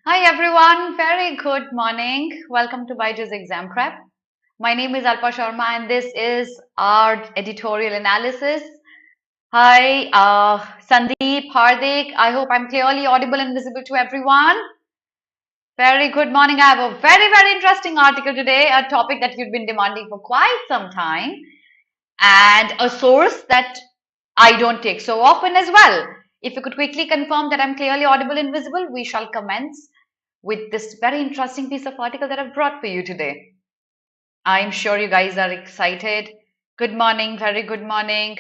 Hi everyone, very good morning. Welcome to BYJU'S Exam Prep. My name is Alpa Sharma and this is our editorial analysis. Hi Sandeep, Hardik, I hope I'm clearly audible and visible to everyone. Very good morning. I have a very interesting article today, a topic that you've been demanding for quite some time and a source that I don't take so often as well. If you could quickly confirm that I'm clearly audible and visible, we shall commence with this very interesting piece of article that I've brought for you today. I'm sure you guys are excited. Good morning, very good morning.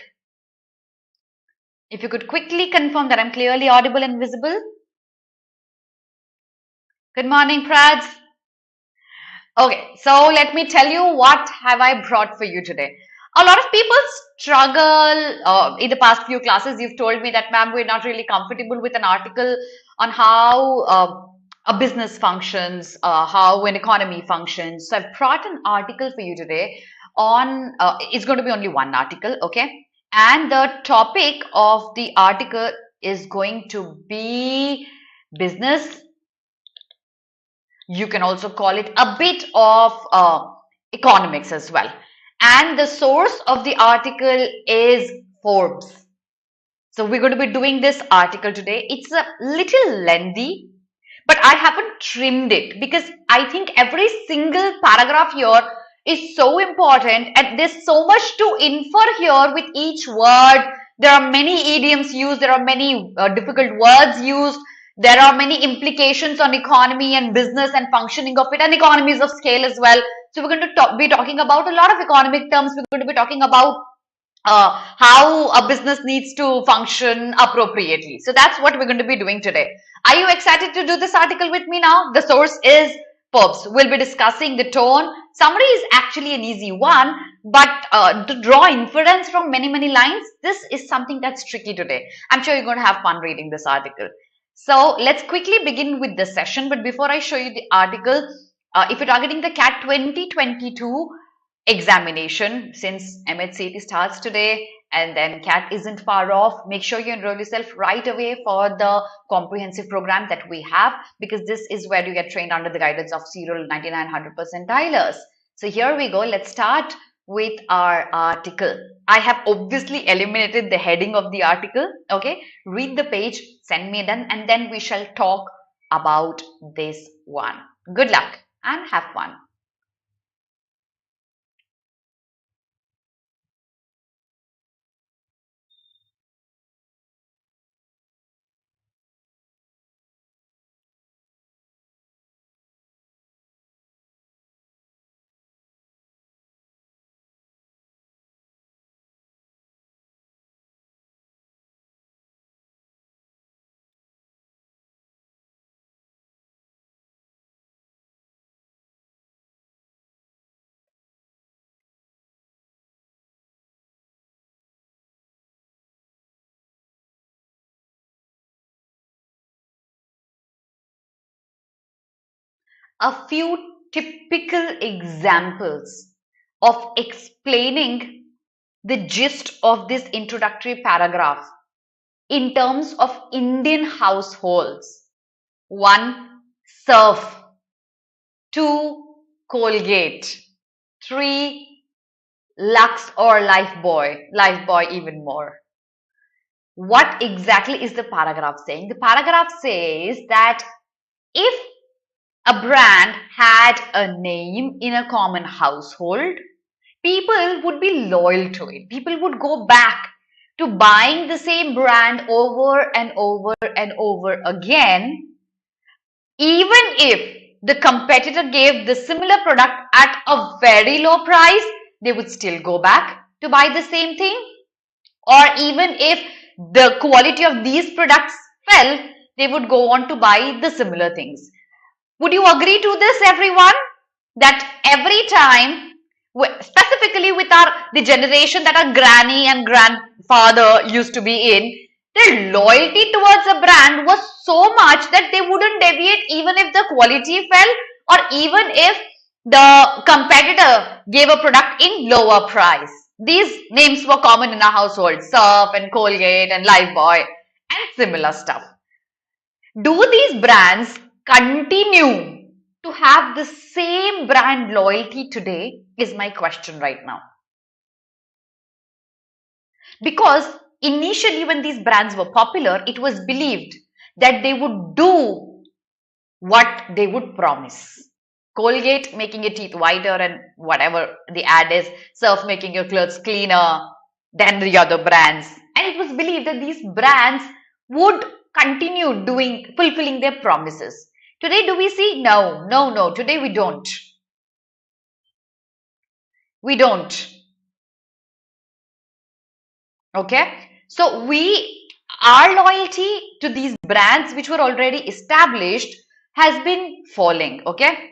If you could quickly confirm that I'm clearly audible and visible. Good morning, Prads. Okay, so let me tell you what have I brought for you today. A lot of people struggle in the past few classes. You've told me that, ma'am, we're not really comfortable with an article on how a business functions, how an economy functions. So I've brought an article for you today on, it's going to be only one article, okay? And the topic of the article is going to be business. You can also call it a bit of economics as well. And the source of the article is Forbes. So we're going to be doing this article today. It's a little lengthy, but I haven't trimmed it because I think every single paragraph here is so important and there's so much to infer here with each word. There are many idioms used, there are many difficult words used. There are many implications on economy and business and functioning of it and economies of scale as well. So we're going to be talking about a lot of economic terms. We're going to be talking about how a business needs to function appropriately. So that's what we're going to be doing today. Are you excited to do this article with me now? The source is Forbes. We'll be discussing the tone. Summary is actually an easy one, but to draw inference from many lines, this is something that's tricky today. I'm sure you're going to have fun reading this article. So let's quickly begin with the session. But before I show you the article, if you're targeting the CAT 2022 examination, since MHCT starts today and then CAT isn't far off, make sure you enroll yourself right away for the comprehensive program that we have, because this is where you get trained under the guidance of 0 to 99 100 percentilers. So here we go. Let's start with our article. I have obviously eliminated the heading of the article. Okay, read the page, send me done, and then we shall talk about this one. Good luck and have fun. A few typical examples of explaining the gist of this introductory paragraph in terms of Indian households. 1. Surf. 2. Colgate. 3. Lux or Lifebuoy even more. What exactly is the paragraph saying? The paragraph says that if a brand had a name in a common household, people would be loyal to it. People would go back to buying the same brand over and over again, even if the competitor gave the similar product at a very low price, they would still go back to buy the same thing. Or even if the quality of these products fell, they would go on to buy the similar things. Would you agree to this, everyone? That every time, specifically with the generation that our granny and grandfather used to be in, their loyalty towards a brand was so much that they wouldn't deviate even if the quality fell or even if the competitor gave a product in lower price. These names were common in our household: Surf and Colgate and Lifebuoy and similar stuff. Do these brands continue to have the same brand loyalty today is my question right now. Because initially when these brands were popular, it was believed that they would do what they would promise. Colgate making your teeth whiter and whatever the ad is, Surf making your clothes cleaner than the other brands. And it was believed that these brands would continue fulfilling their promises. Today, do we see? No, no, no. Today we don't. We don't. Okay. So our loyalty to these brands which were already established has been falling. Okay.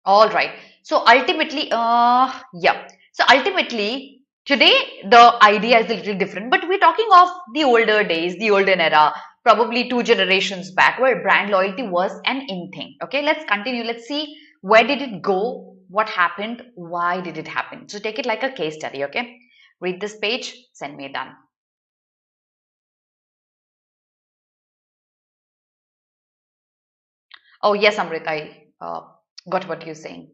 All right. So ultimately, yeah. So ultimately, today the idea is a little different, but we're talking of the older days, the olden era, probably 2 generations back, where brand loyalty was an in thing. Okay, let's continue. Let's see where did it go, what happened, why did it happen. So take it like a case study. Okay, read this page, send me done. Oh yes, Amrit, I got what you're saying.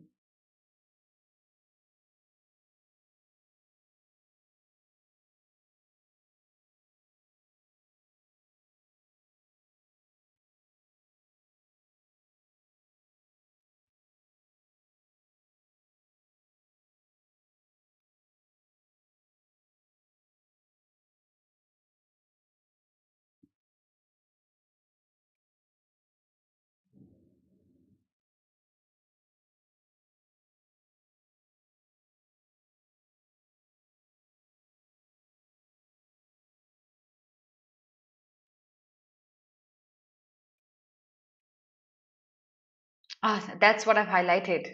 Ah, that's what I've highlighted.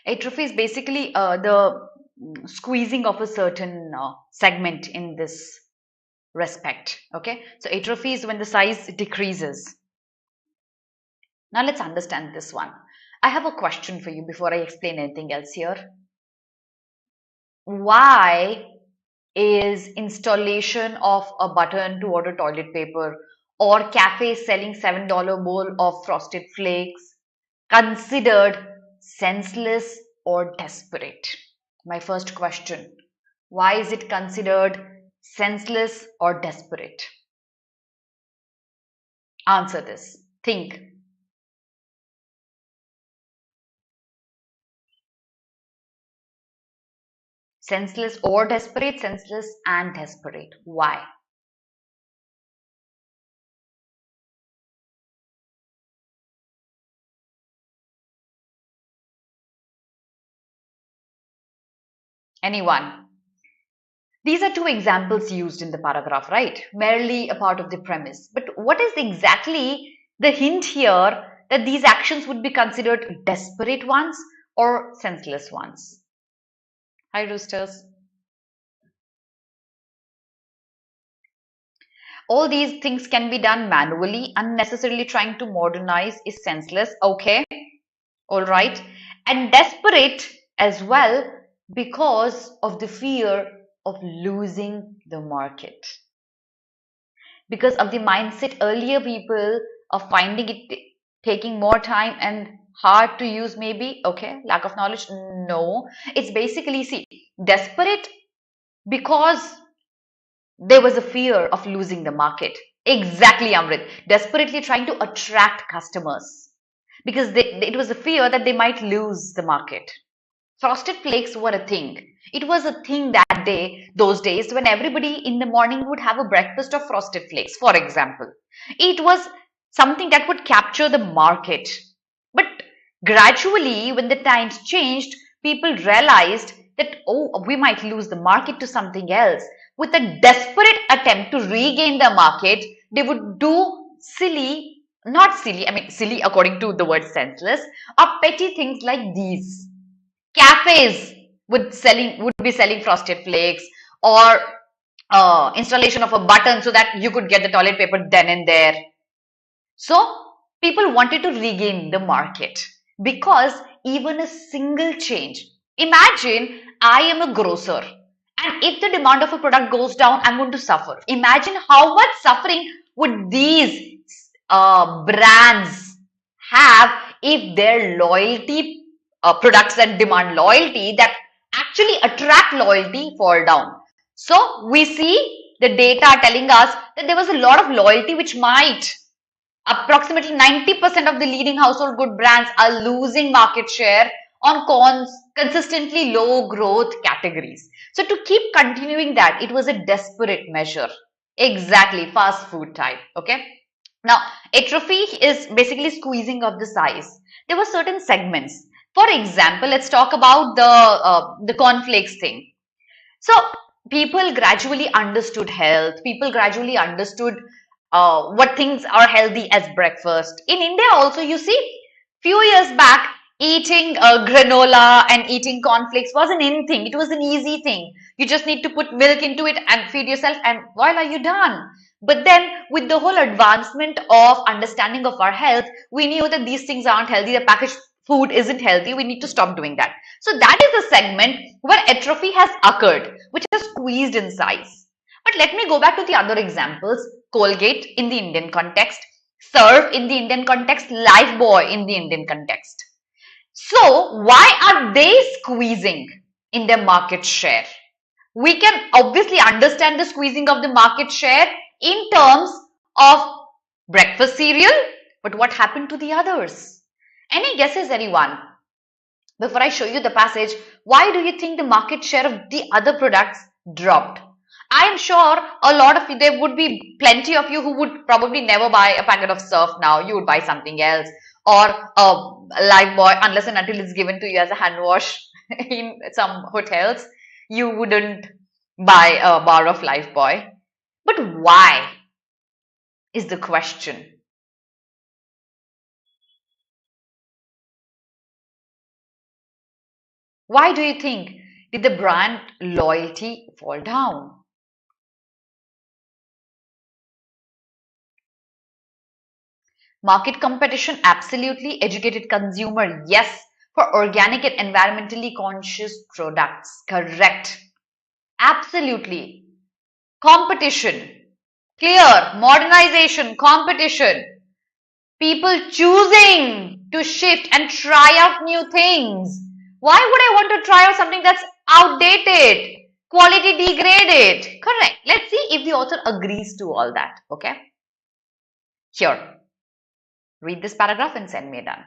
Atrophy is basically the squeezing of a certain segment in this respect. Okay, so atrophy is when the size decreases. Now let's understand this one. I have a question for you before I explain anything else here. Why is installation of a button to order toilet paper or cafes selling $7 bowl of frosted flakes considered senseless or desperate? My first question. Why is it considered senseless or desperate? Answer this. Think. Senseless or desperate? Senseless and desperate. Why? Anyone? These are two examples used in the paragraph, right? Merely a part of the premise. But what is exactly the hint here that these actions would be considered desperate ones or senseless ones? Hi, roosters. All these things can be done manually. Unnecessarily trying to modernize is senseless. Okay. All right. And desperate as well because of the fear of losing the market. Because of the mindset, earlier people are finding it taking more time and hard to use, maybe. Okay, lack of knowledge. No, it's basically, see, desperate because there was a fear of losing the market. Exactly, Amrit. Desperately trying to attract customers because it was a fear that they might lose the market. Frosted flakes were a thing. It was a thing that day, those days, when everybody in the morning would have a breakfast of frosted flakes, for example. It was something that would capture the market. But gradually, when the times changed, people realized that, oh, we might lose the market to something else. With a desperate attempt to regain the market, they would do silly, not silly, I mean silly according to the word senseless, or petty things like these. Cafes would be selling frosted flakes, or installation of a button so that you could get the toilet paper then and there. So people wanted to regain the market because even a single change. Imagine I am a grocer. And if the demand of a product goes down, I'm going to suffer. Imagine how much suffering would these brands have if their loyalty products that demand loyalty, that actually attract loyalty, fall down. So we see the data telling us that there was a lot of loyalty which might. Approximately 90% of the leading household good brands are losing market share on consistently low growth categories. So to keep continuing that, it was a desperate measure. Exactly, fast food type. Okay. Now, atrophy is basically squeezing of the size. There were certain segments. For example, let's talk about the cornflakes thing. So people gradually understood health. People gradually understood what things are healthy as breakfast. In India also, you see, few years back, eating granola and eating cornflakes was an in thing. It was an easy thing. You just need to put milk into it and feed yourself, and voila, are you done? But then with the whole advancement of understanding of our health, we knew that these things aren't healthy. The packaged food isn't healthy. We need to stop doing that. So that is the segment where atrophy has occurred, which has squeezed in size. But let me go back to the other examples. Colgate in the Indian context, Surf in the Indian context, Lifebuoy in the Indian context. So why are they squeezing in their market share? We can obviously understand the squeezing of the market share in terms of breakfast cereal, but what happened to the others? Any guesses, anyone? Before I show you the passage, why do you think the market share of the other products dropped? I am sure a lot of you, there would be plenty of you who would probably never buy a packet of Surf now. You would buy something else, or a Lifebuoy, unless and until it's given to you as a hand wash in some hotels. You wouldn't buy a bar of Lifebuoy. But why is the question? Why do you think did the brand loyalty fall down? Market competition, absolutely. Educated consumer, yes. For organic and environmentally conscious products, correct. Absolutely. Competition, clear. Modernization, competition. People choosing to shift and try out new things. Why would I want to try out something that's outdated, quality degraded? Correct. Let's see if the author agrees to all that. Okay. Here. Read this paragraph and send me done.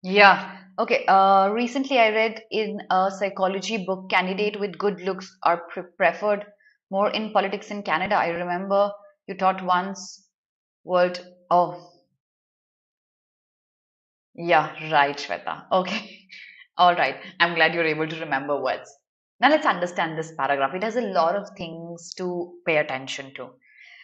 Yeah. Okay. Recently I read in a psychology book, candidate with good looks are preferred more in politics in Canada. I remember you taught once word. Oh, yeah, right, Shweta. Okay. All right. I'm glad you're able to remember words. Now let's understand this paragraph. It has a lot of things to pay attention to.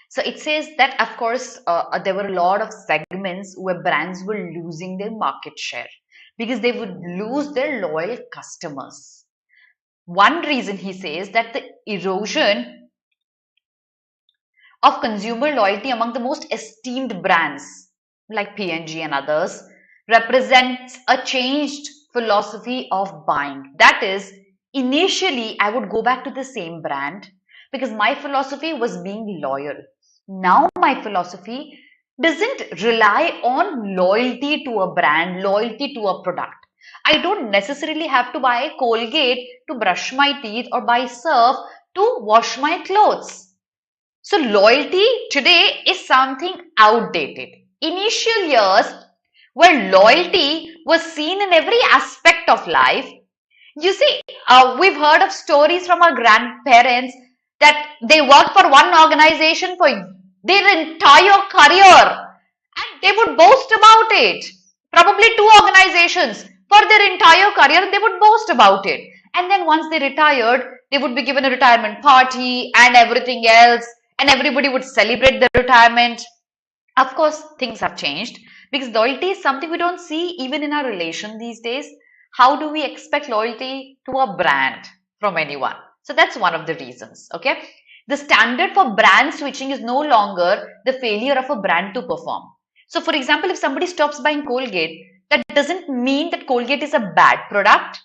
So it says that, of course, there were a lot of segments where brands were losing their market share because they would lose their loyal customers. One reason he says that the erosion of consumer loyalty among the most esteemed brands like P&G and others represents a changed philosophy of buying. That is, initially I would go back to the same brand because my philosophy was being loyal. Now my philosophy doesn't rely on loyalty to a brand, loyalty to a product. I don't necessarily have to buy a Colgate to brush my teeth or buy surf to wash my clothes. So loyalty today is something outdated. Initial years where loyalty was seen in every aspect of life. You see, we've heard of stories from our grandparents that they worked for one organization for their entire career and they would boast about it. Probably two organizations for their entire career and they would boast about it. And then once they retired, they would be given a retirement party and everything else, and everybody would celebrate the retirement. Of course, things have changed because loyalty is something we don't see even in our relation these days. How do we expect loyalty to a brand from anyone? So that's one of the reasons, okay? The standard for brand switching is no longer the failure of a brand to perform. So for example, if somebody stops buying Colgate, that doesn't mean that Colgate is a bad product,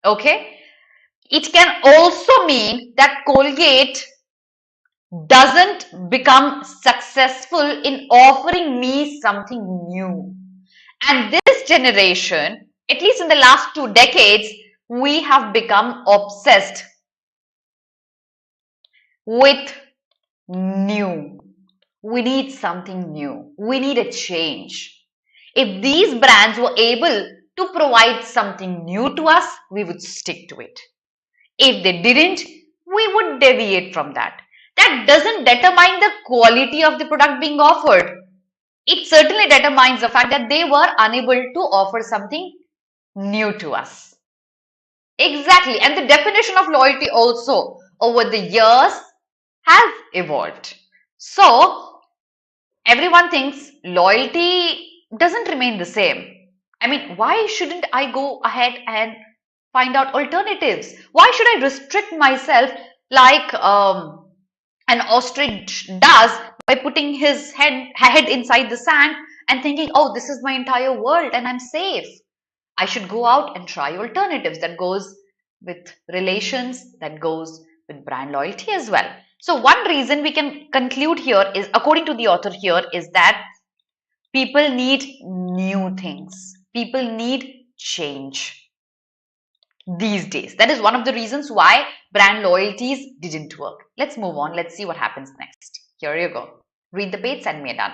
okay? It can also mean that Colgate doesn't become successful in offering me something new. And this generation, at least in the last 2 decades, we have become obsessed with new. We need something new. We need a change. If these brands were able to provide something new to us, we would stick to it. If they didn't, we would deviate from that. That doesn't determine the quality of the product being offered. It certainly determines the fact that they were unable to offer something new to us. Exactly. And the definition of loyalty also over the years has evolved. So, everyone thinks loyalty doesn't remain the same. I mean, why shouldn't I go ahead and find out alternatives? Why should I restrict myself like an ostrich does by putting his head inside the sand and thinking, oh, this is my entire world and I'm safe? I should go out and try alternatives. That goes with relations, that goes with brand loyalty as well. So one reason we can conclude here is, according to the author here, is that people need new things. People need change these days. That is one of the reasons why brand loyalties didn't work. Let's move on. Let's see what happens next. Here you go. Read the page, send me a done.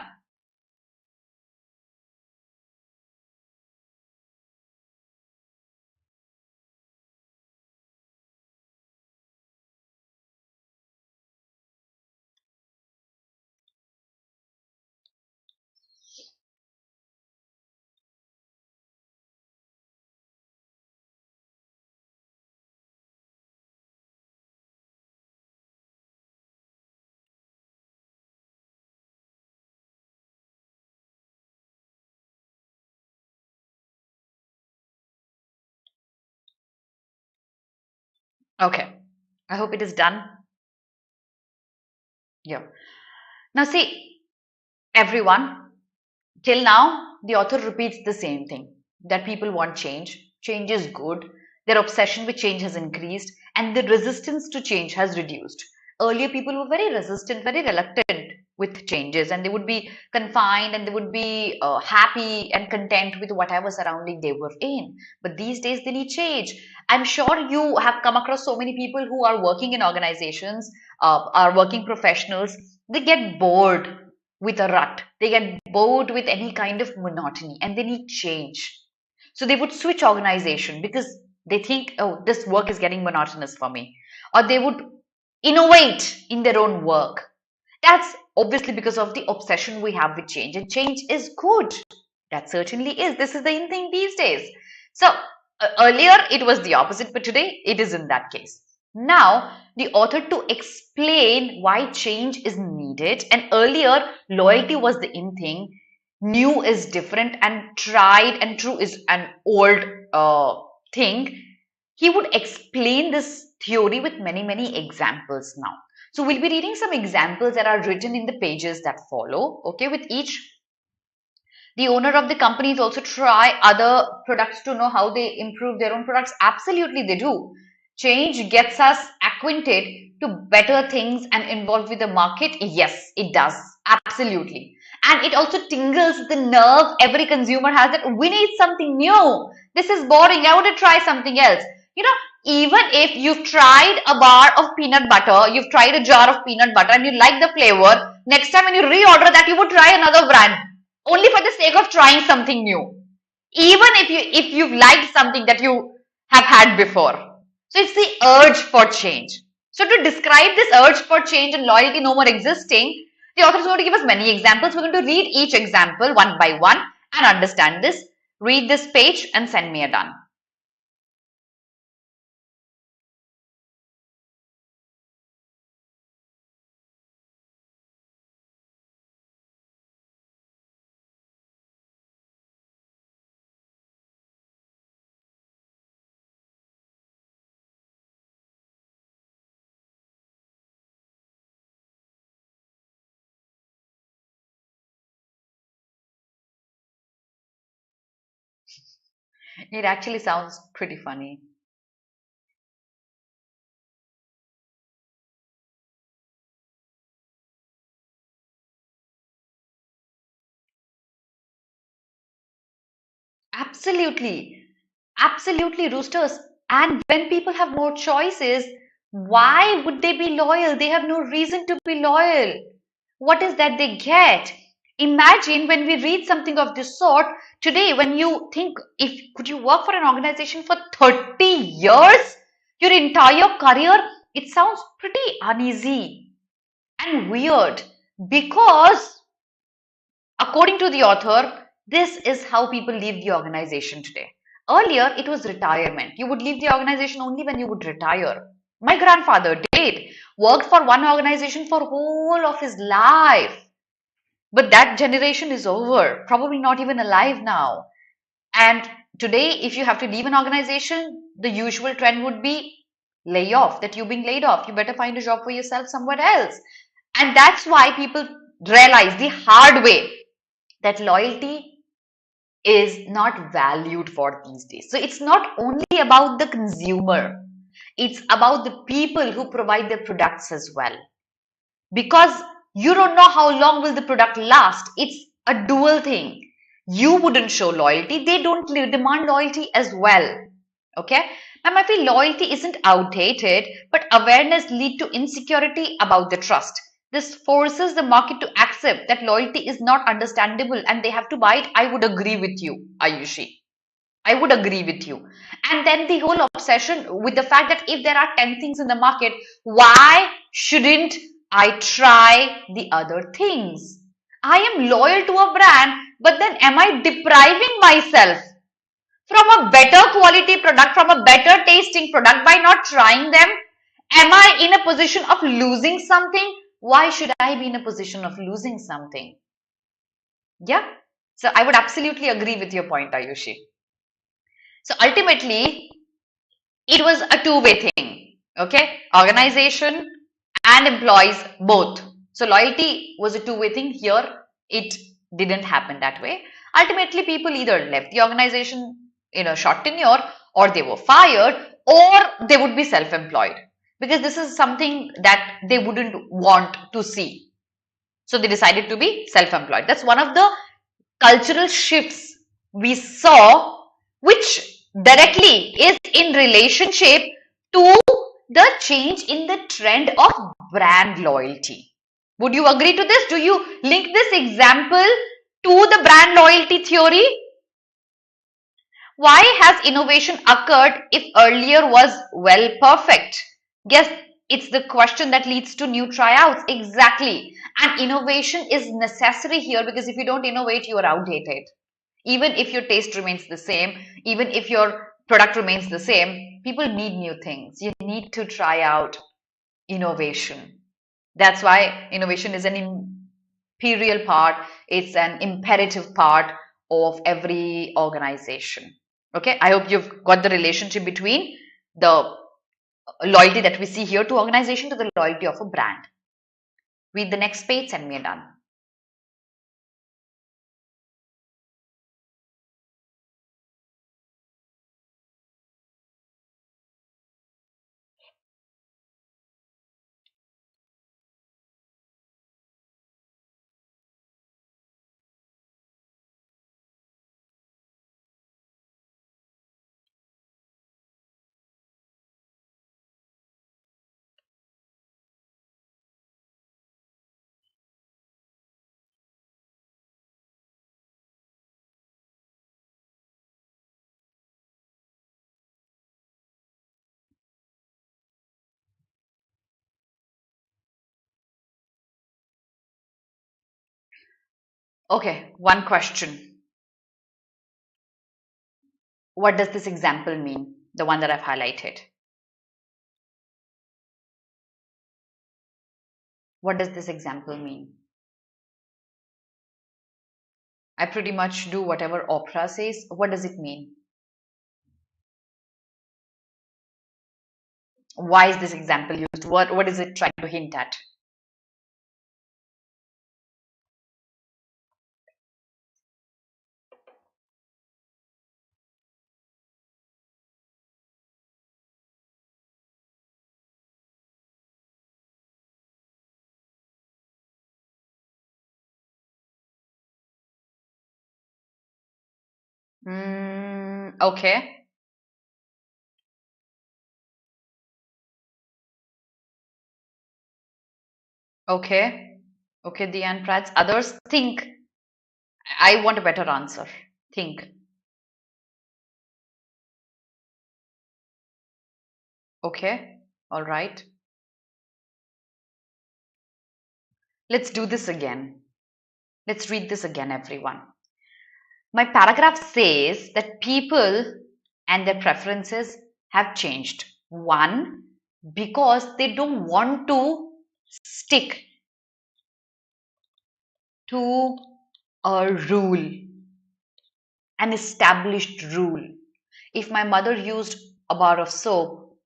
Okay. I hope it is done. Yeah. Now see, everyone, till now, the author repeats the same thing, that people want change. Change is good. Their obsession with change has increased and the resistance to change has reduced. Earlier, people were very resistant, very reluctant with changes, and they would be confined and they would be happy and content with whatever surrounding they were in. But these days, they need change. I'm sure you have come across so many people who are working in organizations, are working professionals. They get bored with a rut. They get bored with any kind of monotony and they need change. So they would switch organization because they think, oh, this work is getting monotonous for me. Or they would innovate in their own work. That's obviously because of the obsession we have with change. And change is good. That certainly is. This is the in thing these days. So earlier it was the opposite, but today it is in that case. Now, the author to explain why change is needed, and earlier loyalty was the in thing, new is different, and tried and true is an old thing. He would explain this theory with many examples now. So we'll be reading some examples that are written in the pages that follow. Okay, with each, the owner of the companies also try other products to know how they improve their own products. Absolutely, they do. Change gets us acquainted to better things and involved with the market. Yes, it does. Absolutely. And it also tingles the nerve every consumer has that we need something new. This is boring. I want to try something else. You know, even if you've tried a bar of peanut butter, you've tried a jar of peanut butter and you like the flavor, next time when you reorder that, you would try another brand only for the sake of trying something new. Even if you've liked something that you have had before. So it's the urge for change. So to describe this urge for change and loyalty no more existing, the author is going to give us many examples. We're going to read each example one by one and understand this. Read this page and send me a done. It actually sounds pretty funny. Absolutely. Absolutely, roosters. And when people have more choices, why would they be loyal? They have no reason to be loyal. What is that they get? Imagine when we read something of this sort today, when you think, if could you work for an organization for 30 years, your entire career, it sounds pretty uneasy and weird because according to the author, this is how people leave the organization today. Earlier, it was retirement. You would leave the organization only when you would retire. My grandfather did, worked for one organization for whole of his life. But that generation is over, probably not even alive now. And today, if you have to leave an organization, the usual trend would be lay off, that you're being laid off. You better find a job for yourself somewhere else. And that's why people realize the hard way that loyalty is not valued for these days. So it's not only about the consumer, it's about the people who provide the products as well. Because you don't know how long will the product last. It's a dual thing. You wouldn't show loyalty, they don't demand loyalty as well. Okay? Now, I feel loyalty isn't outdated, but awareness lead to insecurity about the trust. This forces the market to accept that loyalty is not understandable and they have to buy it. I would agree with you, Ayushi. I would agree with you. And then the whole obsession with the fact that if there are 10 things in the market, why shouldn't I try the other things? I am loyal to a brand, but then am I depriving myself from a better quality product, from a better tasting product by not trying them? Am I in a position of losing something? Why should I be in a position of losing something? Yeah. So I would absolutely agree with your point, Ayushi. So ultimately, it was a two-way thing. Okay. Organization and employees both. So loyalty was a two-way thing. Here, it didn't happen that way. Ultimately, people either left the organization in a short tenure, or they were fired, or they would be self-employed, because this is something that they wouldn't want to see. So they decided to be self-employed. That's one of the cultural shifts we saw, which directly is in relationship to the change in the trend of brand loyalty. Would you agree to this? Do you link this example to the brand loyalty theory? Why has innovation occurred if earlier was well perfect? Guess it's the question that leads to new tryouts. Exactly. And innovation is necessary here, because if you don't innovate, you are outdated. Even if your taste remains the same, even if your product remains the same, people need new things. You need to try out innovation. That's why innovation is an imperial part, it's an imperative part of every organization. Okay, I hope you've got the relationship between the loyalty that we see here to organization to the loyalty of a brand. Read the next page and we're done. Okay, one question. What does this example mean? The one that I've highlighted. What does this example mean? I pretty much do whatever opera says. What does it mean? Why is this example used? What is it trying to hint at? Okay. Okay. Okay, Diane Prats. Others think. I want a better answer. Think. Okay. All right. Let's do this again. Let's read this again, everyone. My paragraph says that people and their preferences have changed. One, because they don't want to stick to a rule, an established rule. If my mother used a bar of soap,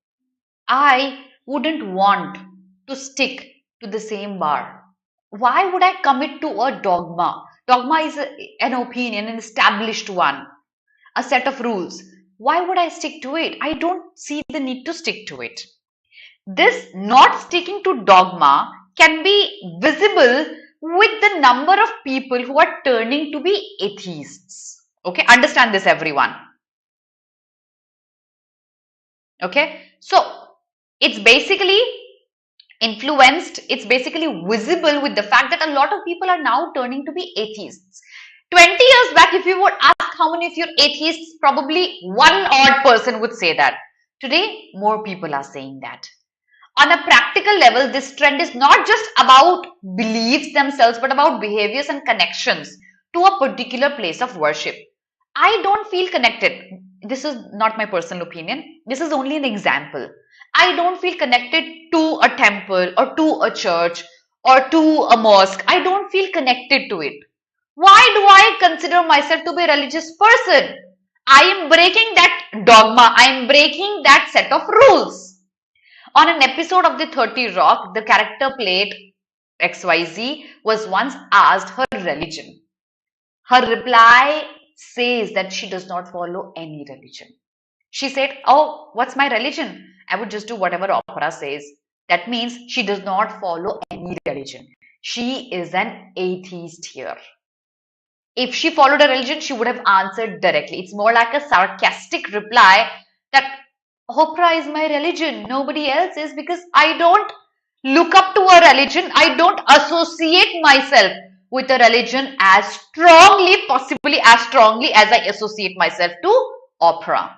I wouldn't want to stick to the same bar. Why would I commit to a dogma? Dogma is an opinion, an established one, a set of rules. Why would I stick to it? I don't see the need to stick to it. This not sticking to dogma can be visible with the number of people who are turning to be atheists. Okay, understand this, everyone. Okay, so it's basically influenced, it's basically visible with the fact that a lot of people are now turning to be atheists. 20 years back, if you would ask how many of you are atheists, probably one odd person would say that. Today, more people are saying that. On a practical level, this trend is not just about beliefs themselves, but about behaviors and connections to a particular place of worship. I don't feel connected. This is not my personal opinion. This is only an example. I don't feel connected to a temple or to a church or to a mosque. I don't feel connected to it. Why do I consider myself to be a religious person? I am breaking that dogma. I am breaking that set of rules. On an episode of the 30 Rock, the character played XYZ was once asked her religion. Her reply says that she does not follow any religion. She said, "Oh, what's my religion? I would just do whatever opera says." That means she does not follow any religion. She is an atheist here. If she followed a religion, she would have answered directly. It's more like a sarcastic reply that opera is my religion, nobody else is, because I don't look up to a religion. I don't associate myself with a religion as strongly, possibly as strongly as I associate myself to opera.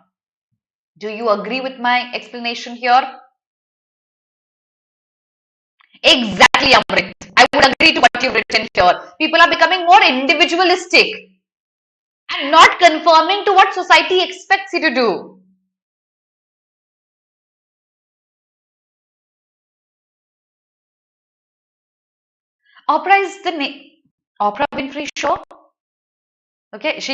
Do you agree with my explanation here? Exactly, Amrit. I would agree to what you've written here. People are becoming more individualistic and not conforming to what society expects you to do. Opera is the name. Oprah Winfrey Show. Okay, so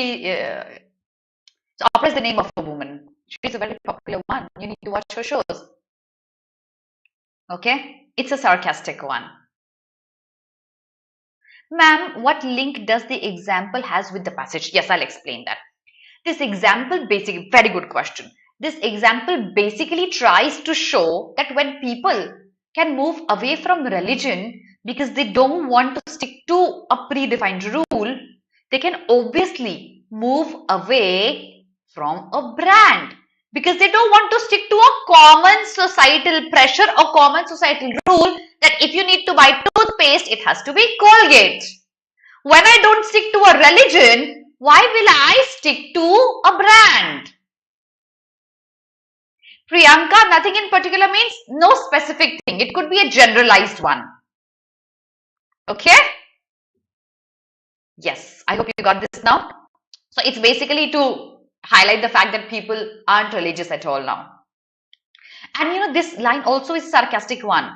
Oprah is the name of a woman. She's a very popular one. You need to watch her shows. Okay, it's a sarcastic one. Ma'am, what link does the example has with the passage? Yes, I'll explain that. This example basically, very good question. This example basically tries to show that when people can move away from religion because they don't want to stick to a predefined rule, they can obviously move away from a brand because they don't want to stick to a common societal pressure or common societal rule that if you need to buy toothpaste, it has to be Colgate. When I don't stick to a religion, why will I stick to a brand? Priyanka, nothing in particular means no specific thing. It could be a generalized one. Okay? Yes, I hope you got this now. So it's basically to highlight the fact that people aren't religious at all now. And this line also is a sarcastic one.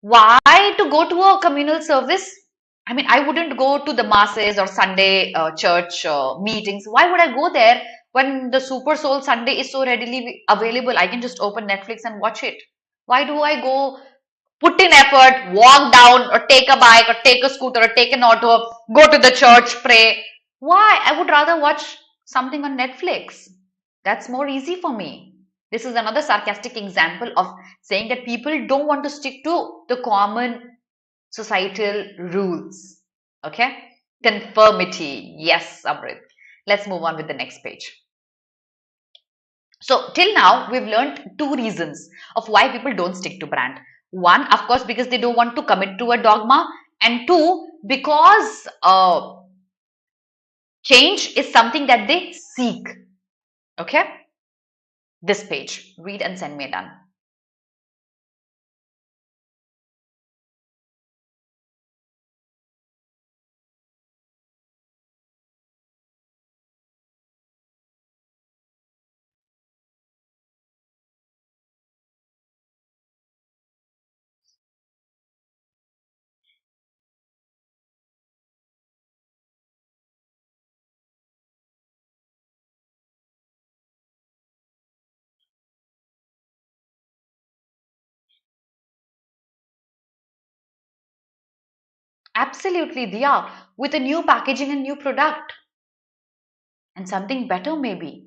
Why to go to a communal service? I mean, I wouldn't go to the masses or Sunday church meetings. Why would I go there when the Super Soul Sunday is so readily available? I can just open Netflix and watch it. Why do I go put in effort, walk down or take a bike or take a scooter or take an auto, go to the church, pray? Why? I would rather watch something on Netflix. That's more easy for me. This is another sarcastic example of saying that people don't want to stick to the common societal rules. Okay? Conformity. Yes, Amrit. Let's move on with the next page. So, till now, we've learned two reasons of why people don't stick to brand. One, of course, because they don't want to commit to a dogma. And two, because change is something that they seek. Okay? This page. Read and send me done. Absolutely, Diya. With a new packaging and new product. And something better maybe.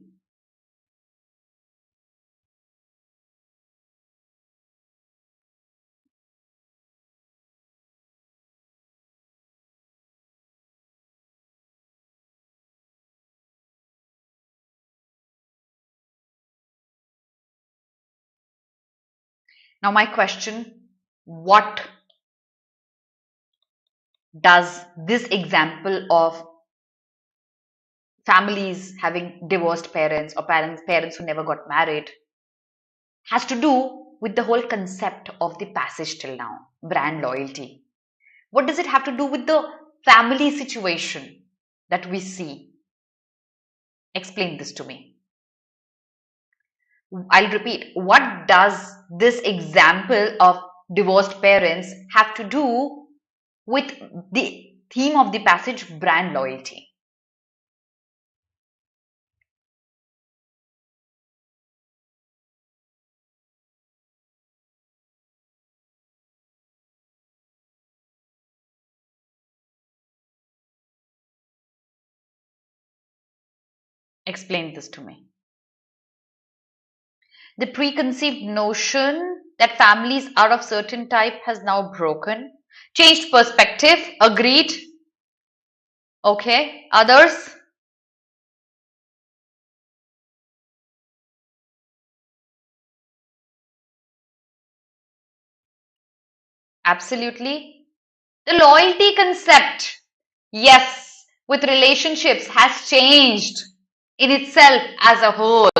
Now my question, what does this example of families having divorced parents or parents who never got married has to do with the whole concept of the passage till now, brand loyalty? What does it have to do with the family situation that we see? Explain this to me. I'll repeat. What does this example of divorced parents have to do with the theme of the passage, brand loyalty? Explain this to me. The preconceived notion that families are of certain type has now broken. Changed perspective. Agreed. Okay. Others? Absolutely. The loyalty concept, yes, with relationships has changed in itself as a whole.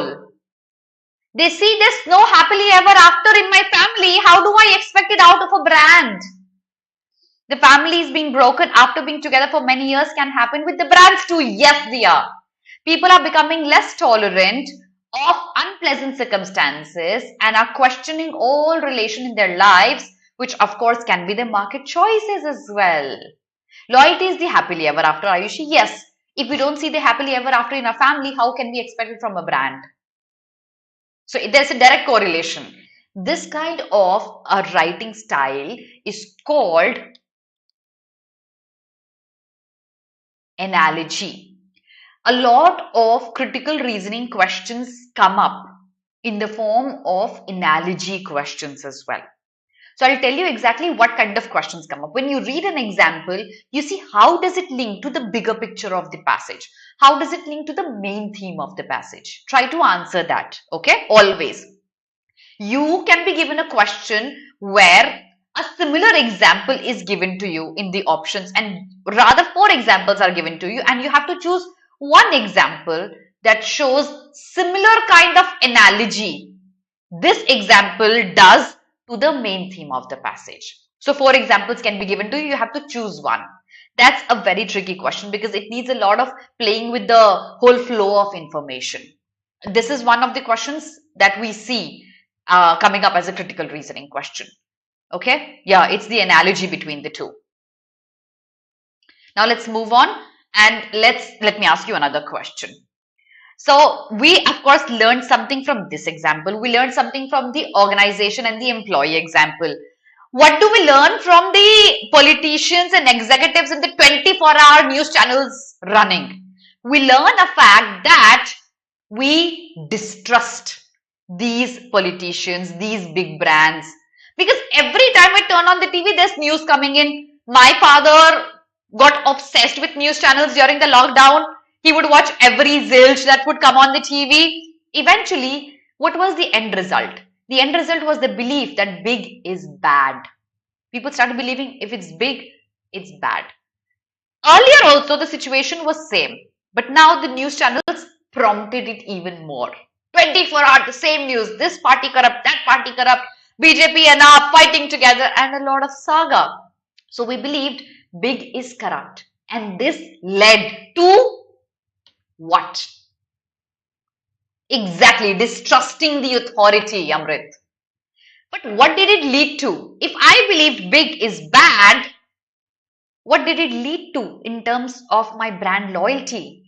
They see there's no happily ever after in my family. How do I expect it out of a brand? The family is being broken after being together for many years can happen with the brands too. Yes, they are. People are becoming less tolerant of unpleasant circumstances and are questioning all relation in their lives, which of course can be the market choices as well. Loyalty is the happily ever after, Ayushi. Yes. If we don't see the happily ever after in our family, how can we expect it from a brand? So there's a direct correlation. This kind of a writing style is called analogy. A lot of critical reasoning questions come up in the form of analogy questions as well. So I'll tell you exactly what kind of questions come up. When you read an example, you see how does it link to the bigger picture of the passage? How does it link to the main theme of the passage? Try to answer that, okay? Always. You can be given a question where a similar example is given to you in the options, and rather 4 examples are given to you, and you have to choose one example that shows similar kind of analogy this example does to the main theme of the passage. So 4 examples can be given to you. You have to choose one. That's a very tricky question because it needs a lot of playing with the whole flow of information. This is one of the questions that we see coming up as a critical reasoning question. Okay, yeah, it's the analogy between the two. Now let's move on and let me ask you another question. So we of course learned something from this example. We learned something from the organization and the employee example. What do we learn from the politicians and executives in the 24-hour news channels running? We learn a fact that we distrust these politicians, these big brands. Because every time I turn on the TV, there's news coming in. My father got obsessed with news channels during the lockdown. He would watch every zilch that would come on the TV. Eventually, what was the end result? The end result was the belief that big is bad. People started believing if it's big, it's bad. Earlier also, the situation was same. But now the news channels prompted it even more. 24 hours, the same news. This party corrupt, that party corrupt. BJP and AAP fighting together and a lot of saga. So we believed big is corrupt. And this led to what? Exactly, distrusting the authority, Amrit. But what did it lead to? If I believed big is bad, what did it lead to in terms of my brand loyalty?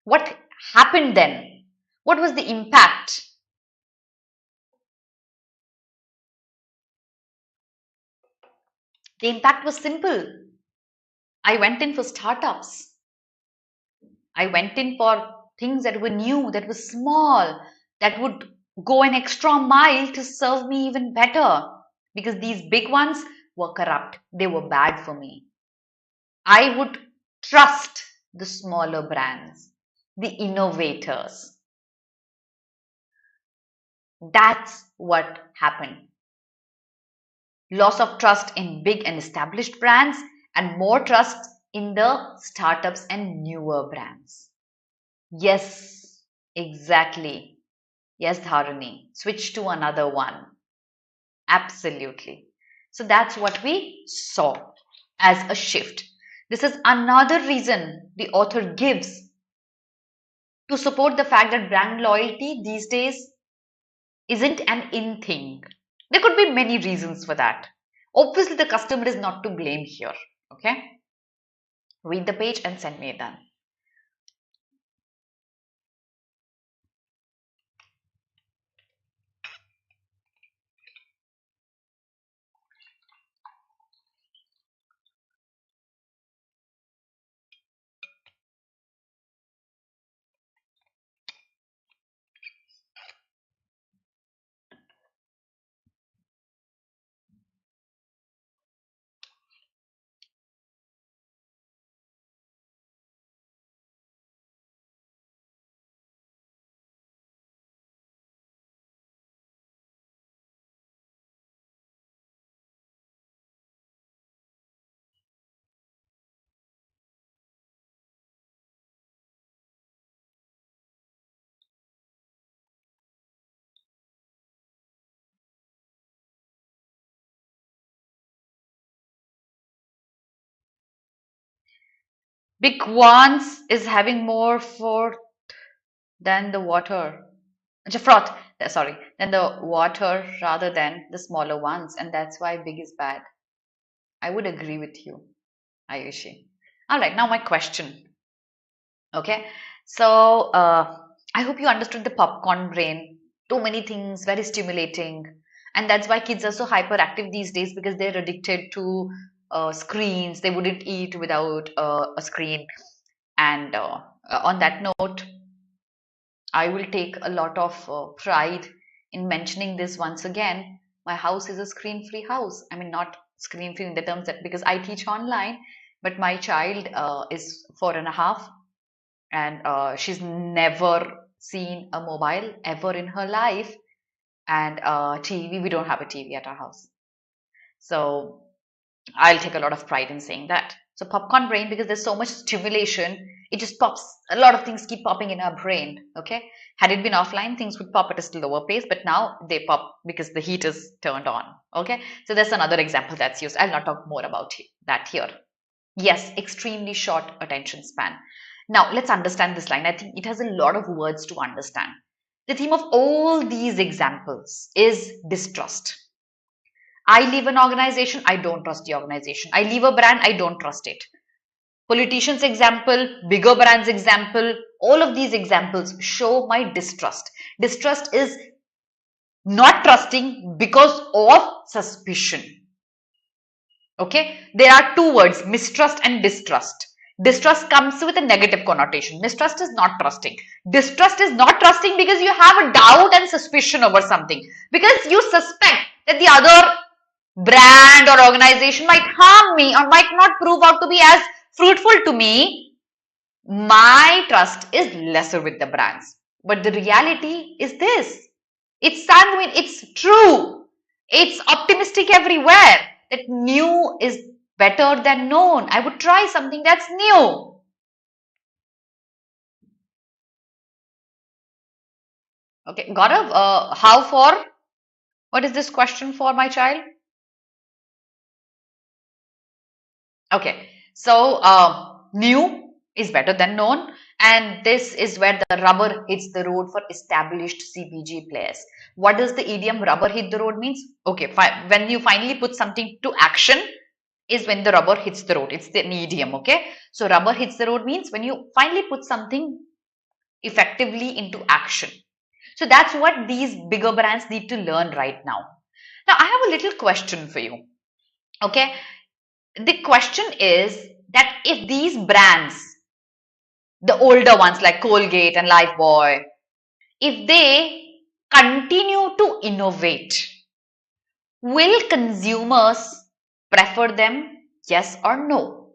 What happened then? What was the impact? The impact was simple. I went in for startups. I went in for things that were new, that were small, that would go an extra mile to serve me even better. Because these big ones were corrupt. They were bad for me. I would trust the smaller brands, the innovators. That's what happened. Loss of trust in big and established brands and more trust in the startups and newer brands. Yes, exactly. Yes, Dharani. Switch to another one. Absolutely. So that's what we saw as a shift. This is another reason the author gives to support the fact that brand loyalty these days isn't an in thing. There could be many reasons for that. Obviously, the customer is not to blame here. Okay? Read the page and send me a done. Big ones is having more froth than the water. Froth, sorry, than the water rather than the smaller ones, and that's why big is bad. I would agree with you, Ayushi. All right, now my question. Okay, so I hope you understood the popcorn brain. Too many things, very stimulating, and that's why kids are so hyperactive these days because they're addicted to screens. They wouldn't eat without a screen. And on that note, I will take a lot of pride in mentioning this once again. My house is a screen-free house. I mean, not screen-free in the terms that because I teach online, but my child is 4.5, and she's never seen a mobile ever in her life. And TV, we don't have a TV at our house. So I'll take a lot of pride in saying that. So popcorn brain, because there's so much stimulation, It just pops. A lot of things keep popping in our brain. Okay. Had it been offline, things would pop at a slower pace, but now they pop because the heat is turned on. Okay. So that's another example that's used. I'll not talk more about that here. Yes, extremely short attention span. Now let's understand this line. I think it has a lot of words to understand. The theme of all these examples is distrust. I leave an organization, I don't trust the organization. I leave a brand, I don't trust it. Politicians example, bigger brands example, all of these examples show my distrust. Distrust is not trusting because of suspicion. Okay, there are two words, mistrust and distrust. Distrust comes with a negative connotation. Mistrust is not trusting. Distrust is not trusting because you have a doubt and suspicion over something. Because you suspect that the other brand or organization might harm me or might not prove out to be as fruitful to me. My trust is lesser with the brands. But the reality is this. It's sanguine. It's true. It's optimistic everywhere. That new is better than known. I would try something that's new. Okay, Gaurav, how for? What is this question for, my child? Okay, so new is better than known, and this is where the rubber hits the road for established CPG players. What does the idiom rubber hit the road means? Okay, when you finally put something to action is when the rubber hits the road. It's an idiom, okay? So rubber hits the road means when you finally put something effectively into action. So that's what these bigger brands need to learn right now. Now, I have a little question for you, okay? The question is that if these brands, the older ones like Colgate and Lifebuoy, if they continue to innovate, will consumers prefer them? Yes or no?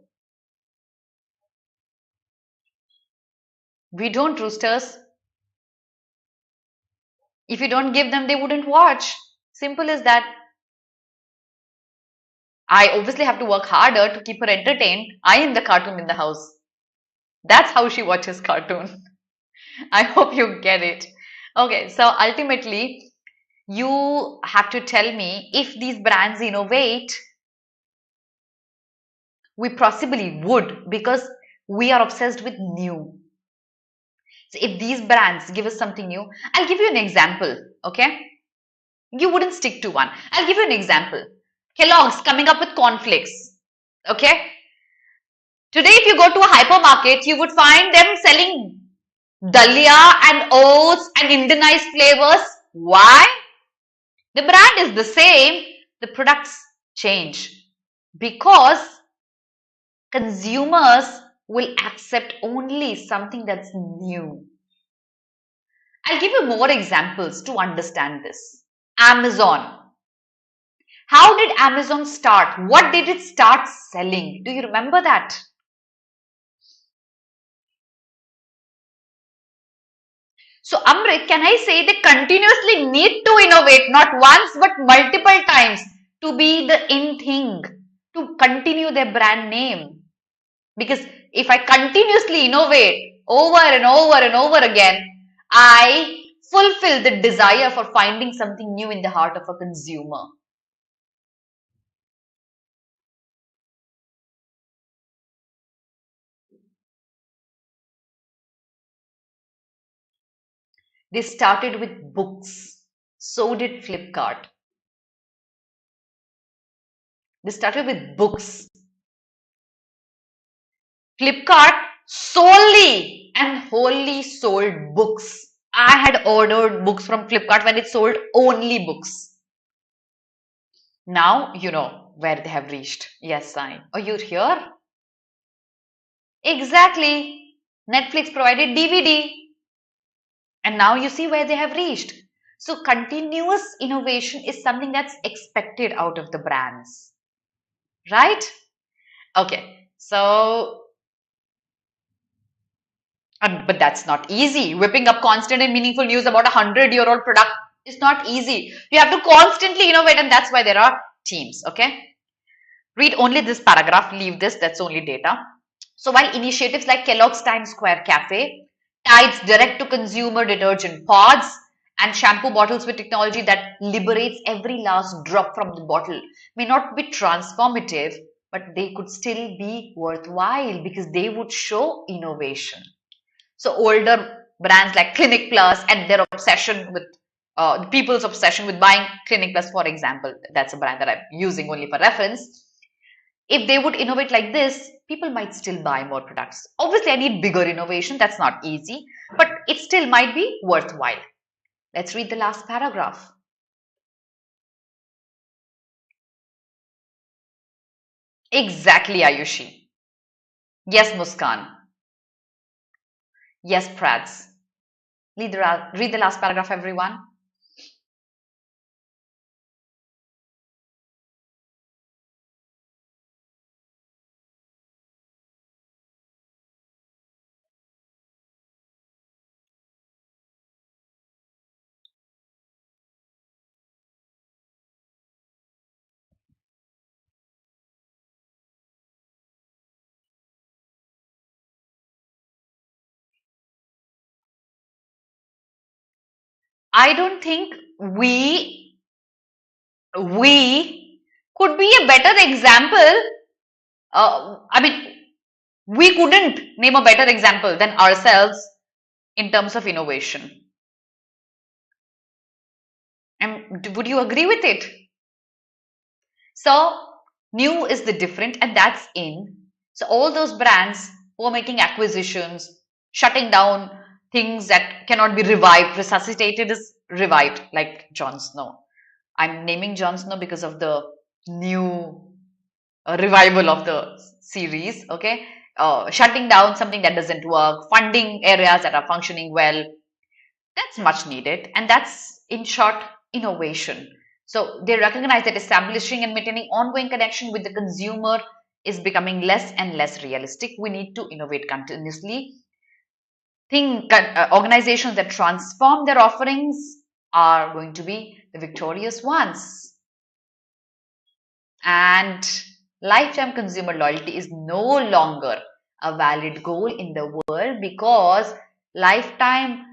We don't, roosters. If you don't give them, they wouldn't watch. Simple as that. I obviously have to work harder to keep her entertained. I am the cartoon in the house. That's how she watches cartoon. I hope you get it. Okay, so ultimately, you have to tell me if these brands innovate, we possibly would because we are obsessed with new. So if these brands give us something new, I'll give you an example, okay? You wouldn't stick to one. I'll give you an example. Kellogg's coming up with cornflakes, okay? Today, if you go to a hypermarket, you would find them selling dalia and oats and Indianized flavors. Why? The brand is the same, the products change because consumers will accept only something that's new. I'll give you more examples to understand this. Amazon. How did Amazon start? What did it start selling? Do you remember that? So Amrit, can I say they continuously need to innovate, not once but multiple times to be the in thing, to continue their brand name? Because if I continuously innovate over and over and over again, I fulfill the desire for finding something new in the heart of a consumer. They started with books. So did Flipkart. They started with books. Flipkart solely and wholly sold books. I had ordered books from Flipkart when it sold only books. Now you know where they have reached. Yes, I. Oh, you're here? Exactly. Netflix provided DVD. And now you see where they have reached. So continuous innovation is something that's expected out of the brands. Right? Okay. So, but that's not easy. Whipping up constant and meaningful news about a 100-year-old product is not easy. You have to constantly innovate, and that's why there are teams. Okay? Read only this paragraph. Leave this. That's only data. So while initiatives like Kellogg's Times Square Cafe, Tide's direct-to-consumer detergent pods, and shampoo bottles with technology that liberates every last drop from the bottle may not be transformative, but they could still be worthwhile because they would show innovation. So older brands like Clinic Plus and their obsession with people's obsession with buying Clinic Plus, for example, that's a brand that I'm using only for reference. If they would innovate like this, people might still buy more products. Obviously, I need bigger innovation. That's not easy, but it still might be worthwhile. Let's read the last paragraph. Exactly, Ayushi. Yes, Muskan. Yes, Prads. Read the last paragraph, everyone. I don't think we could be a better example. I mean, we couldn't name a better example than ourselves in terms of innovation. And would you agree with it? So, new is the different, and that's in. So, all those brands who are making acquisitions, shutting down things that cannot be revived, resuscitated is revived, like Jon Snow. I'm naming Jon Snow because of the new revival of the series, okay? Shutting down something that doesn't work, funding areas that are functioning well, that's much needed. And that's, in short, innovation. So they recognize that establishing and maintaining ongoing connection with the consumer is becoming less and less realistic. We need to innovate continuously. Organizations that transform their offerings are going to be the victorious ones. And lifetime consumer loyalty is no longer a valid goal in the world because lifetime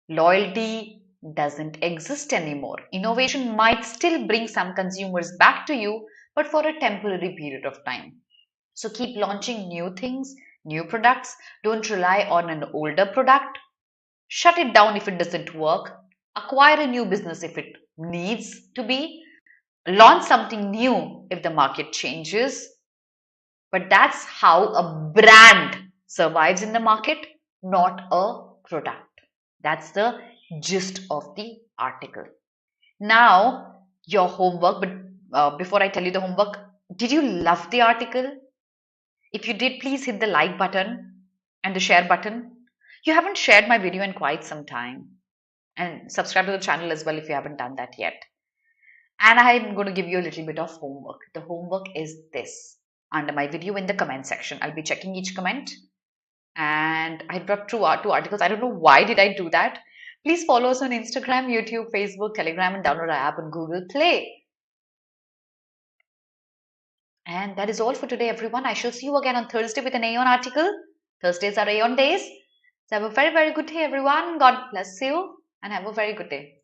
loyalty doesn't exist anymore. Innovation might still bring some consumers back to you, but for a temporary period of time. So keep launching new things, new products. Don't rely on an older product. Shut it down if it doesn't work. Acquire a new business if it needs to be. Launch something new if the market changes. But that's how a brand survives in the market, not a product. That's the gist of the article. Now, your homework, but before I tell you the homework, did you love the article? If you did, please hit the like button and the share button. You haven't shared my video in quite some time. And subscribe to the channel as well if you haven't done that yet. And I'm going to give you a little bit of homework. The homework is this. Under my video in the comment section, I'll be checking each comment. And I dropped two articles. I don't know why did I do that. Please follow us on Instagram, YouTube, Facebook, Telegram, and download our app on Google Play. And that is all for today, everyone. I shall see you again on Thursday with an Aeon article. Thursdays are Aeon days. So have a very, very good day, everyone. God bless you and have a very good day.